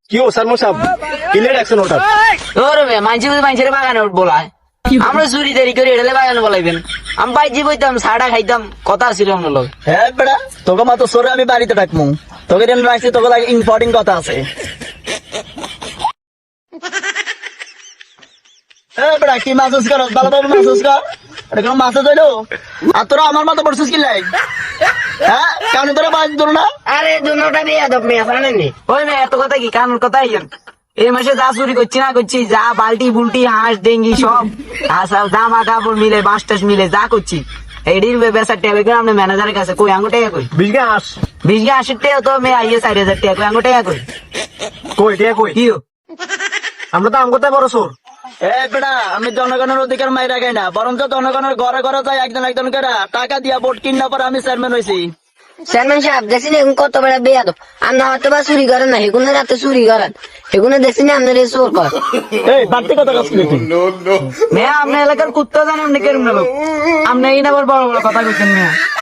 কি ও সারমন সাহেব কিলে ডাকছেন ওটা? ওরে ভাই মানুষের বাগানে উঠ বলায় আমরা চুরি দেরি করে এড়ালে বাগানে বলাইবেন। আমি বাইজি বইতাম সাড়া খাইতাম কথা ছিল আমার লোক। হ্যাঁ বেড়া তোকে মাত্র সরে আমি বাড়িতে ডাকমু, তোকে যেন রাখছি তোকে লাগে ইম্পর্টেন্ট কথা আছে। হ্যাঁ বেড়া কি মাসুস কর, ভালো ভাবে মাসুস কর, এটা কোনো মাসুস হইলো? আর তোরা আমার মতো পড়ছিস কি লাই? হ্যাঁ কারণ তোরা বাজ ধরো না। আরে দুটা মেয়ে আদব মেয়ে জানেননি ওই মেয়ে এত কথা কি কানুর কথা আইয়েন। এই মাসে যা চুরি করছি না করছি, যা বালতি বুলটি হাঁস ডেঙ্গি সব জামা কাপড় মিলে বাঁশ টাস মিলে যা করছি এডির বেসার টেবে করে আপনি ম্যানেজারের কাছে কই আঙু টাকা কই 20 গে আস 20 80 তো মেয়ে আইয়ে 4000 টাকা কই আঙু টাকা কই কই টিয়া কই? কি আমরা তো আমগোতে বড় চোর। এ বেড়া আমি জনগণের অধিকার মাই রাখাই না, বরঞ্চ জনগণের ঘরে ঘরে যাই একজন একজন করে টাকা দিয়া ভোট কিনা পরে আমি চেয়ারম্যান হয়েছি। চেয়ারম্যান সাহেব দেখছি না কত বড় বেয়াদ আমরা হয়তো বা চুরি করেন না হেগুনের রাতে চুরি করেন হেগুনে দেখছি না আপনার এই চোর কর এই বাড়তি কথা কাজ তুই মেয়ে আপনার এলাকার কুত্তা জানেন আপনি কেরম লোক আপনি এই না বড় বড় কথা কইছেন মেয়ে